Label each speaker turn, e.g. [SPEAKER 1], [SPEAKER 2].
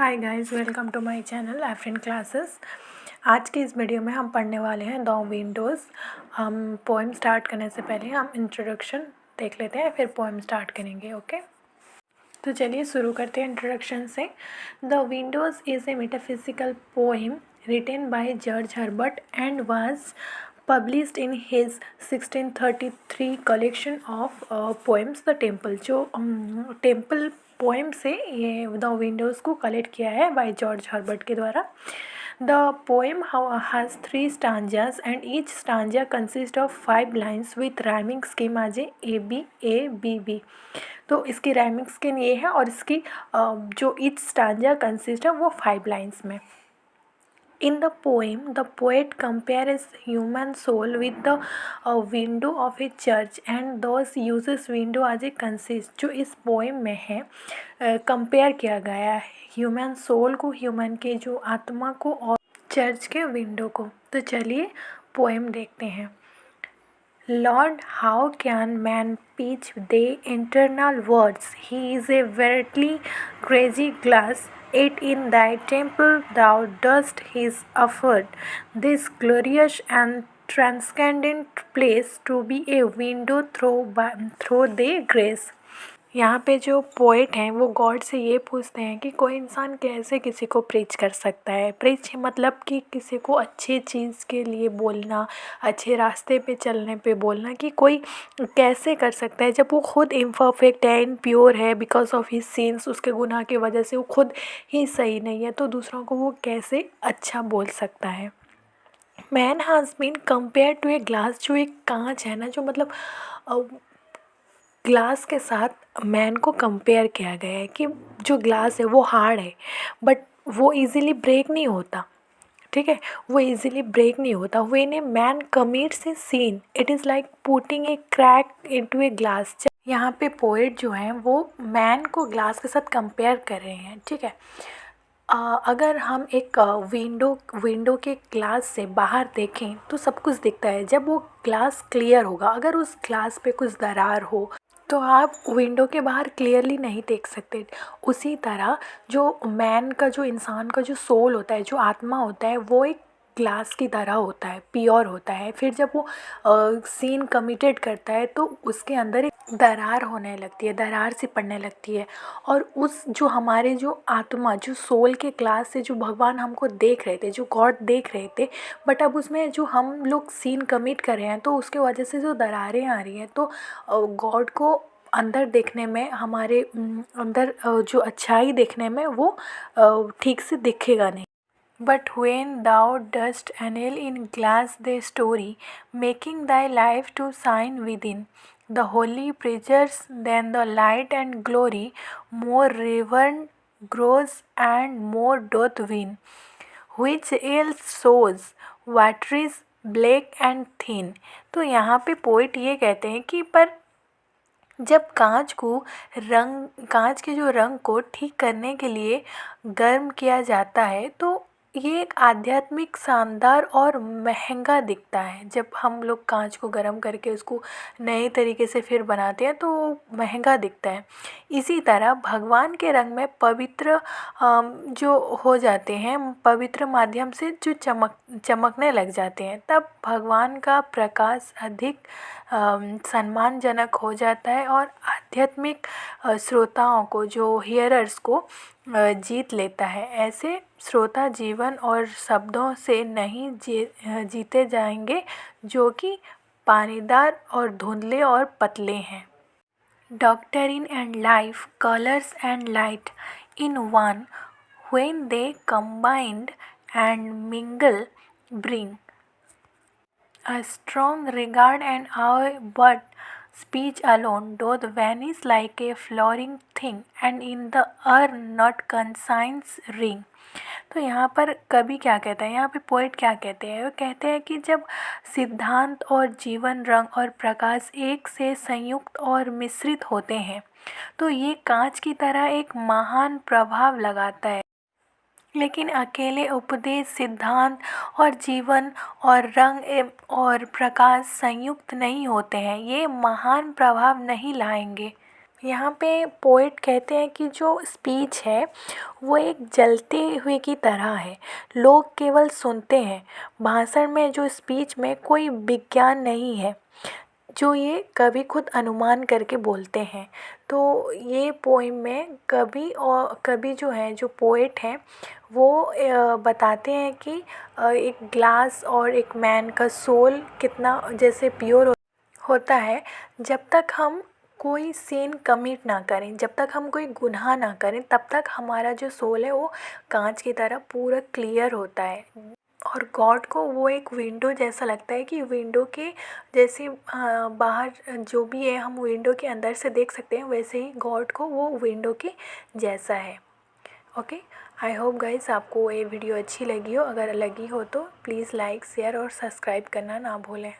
[SPEAKER 1] Hi guys, welcome to my channel Afrin classes. आज की इस वीडियो में हम पढ़ने वाले हैं द विंडोज़। हम पोएम स्टार्ट करने से पहले हम इंट्रोडक्शन देख लेते हैं, फिर पोएम स्टार्ट करेंगे। ओके, तो चलिए शुरू करते हैं इंट्रोडक्शन से। The windows is a metaphysical poem written by George Herbert and was published in his 1633 collection of poems the temple. जो टेम्पल पोएम से ये द विंडोज़ को कलेक्ट किया है बाय जॉर्ज हर्बर्ट के द्वारा। The poem has 3 stanzas and each stanza consists of 5 lines with rhyming scheme as A B A B B. तो इसकी राइमिंग स्कीम ये है और इसकी जो ईच स्टांजा कंसिस्ट है वो 5 लाइन्स में। In the poem, the poet compares human soul with the window of a church and thus uses window as a consist। जो इस पोएम में है कंपेयर किया गया है ह्यूमन सोल को, ह्यूमन के जो आत्मा को और चर्च के विंडो को। तो चलिए पोएम देखते हैं। Lord, how can man pitch the eternal words? He is a veritable crazy glass. Yet in thy temple thou dost his afford this glorious and transcendent place to be a window through the grace। यहाँ पे जो poet हैं वो God से ये पूछते हैं कि कोई इंसान कैसे किसी को प्रीच कर सकता है। प्रीच मतलब कि किसी को अच्छी चीज़ के लिए बोलना, अच्छे रास्ते पे चलने पे बोलना, कि कोई कैसे कर सकता है जब वो खुद इम्परफेक्ट है, इम्प्योर है, बिकॉज ऑफ हिज सिंस, उसके गुनाह की वजह से वो खुद ही सही नहीं है, तो दूसरों को वो कैसे अच्छा बोल सकता है। Man has been compare to a glass. जो एक कांच है ना, जो मतलब ग्लास के साथ मैन को कंपेयर किया गया है कि जो ग्लास है वो हार्ड है बट वो इजीली ब्रेक नहीं होता। ठीक है, वो इजीली ब्रेक नहीं होता। When a man commits A seen it is like putting a crack into a glass. यहाँ पे पोएट जो है वो मैन को ग्लास के साथ कंपेयर कर रहे हैं। ठीक है, अगर हम एक विंडो के ग्लास से बाहर देखें तो सब कुछ दिखता है। जब वो ग्लास क्लियर होगा, अगर उस ग्लास पे कुछ दरार हो तो आप विंडो के बाहर क्लियरली नहीं देख सकते। उसी तरह जो मैन का, जो इंसान का जो सोल होता है, जो आत्मा होता है, वो एक ग्लास की तरह होता है, प्योर होता है। फिर जब वो सीन कमिटेड करता है तो उसके अंदर एक दरार होने लगती है, दरार सी पड़ने लगती है। और उस जो हमारे जो आत्मा, जो सोल के ग्लास से जो भगवान हमको देख रहे थे, जो गॉड देख रहे थे, बट अब उसमें जो हम लोग सीन कमिट कर रहे हैं तो उसके वजह से जो दरारें आ रही हैं, तो गॉड को अंदर देखने में, हमारे अंदर जो अच्छाई देखने में वो ठीक से दिखेगा नहीं। But when thou dost annul in glass the story, making thy life to shine within, the holy preachers then the light and glory, more reverend grows and more doth win, which else shows what is black and thin। तो यहाँ पे poet ये कहते हैं कि पर जब कांच के जो रंग को ठीक करने के लिए गर्म किया जाता है तो ये एक आध्यात्मिक, शानदार और महंगा दिखता है। जब हम लोग कांच को गर्म करके उसको नए तरीके से फिर बनाते हैं तो वो महंगा दिखता है। इसी तरह भगवान के रंग में पवित्र जो हो जाते हैं, पवित्र माध्यम से जो चमकने लग जाते हैं, तब भगवान का प्रकाश अधिक सम्मानजनक हो जाता है और आध्यात्मिक श्रोताओं को, जो हियरर्स को जीत लेता है। ऐसे श्रोता जीवन और शब्दों से नहीं जीते जाएंगे जो कि पानीदार और धुंधले और पतले हैं। Doctrine and life, colors and light in one, when they combined and mingle, bring a strong regard and awe, but speech alone doth vanish like a flowering thing, and in the urn not conscience ring। तो यहाँ पर कवि क्या कहता है, यहाँ पे poet क्या कहते हैं? वो कहते हैं कि जब सिद्धांत और जीवन, रंग और प्रकाश एक से संयुक्त और मिश्रित होते हैं तो ये कांच की तरह एक महान प्रभाव लगाता है। लेकिन अकेले उपदेश, सिद्धांत और जीवन और रंग और प्रकाश संयुक्त नहीं होते हैं, ये महान प्रभाव नहीं लाएंगे। यहाँ पे पोएट कहते हैं कि जो स्पीच है वो एक जलते हुए की तरह है, लोग केवल सुनते हैं। भाषण में जो स्पीच में कोई विज्ञान नहीं है, जो ये कवि खुद अनुमान करके बोलते हैं। तो ये पोइम में कवि जो है, जो पोएट हैं, वो बताते हैं कि एक ग्लास और एक मैन का सोल कितना जैसे प्योर होता है। जब तक हम कोई सीन कमिट ना करें, जब तक हम कोई गुनाह ना करें, तब तक हमारा जो सोल है वो कांच की तरह पूरा क्लियर होता है। और गॉड को वो एक विंडो जैसा लगता है कि विंडो के जैसे बाहर जो भी है हम विंडो के अंदर से देख सकते हैं, वैसे ही गॉड को वो विंडो के जैसा है। ओके, आई होप गाइस आपको ये वीडियो अच्छी लगी हो। अगर लगी हो तो प्लीज़ लाइक, शेयर और सब्सक्राइब करना ना भूलें।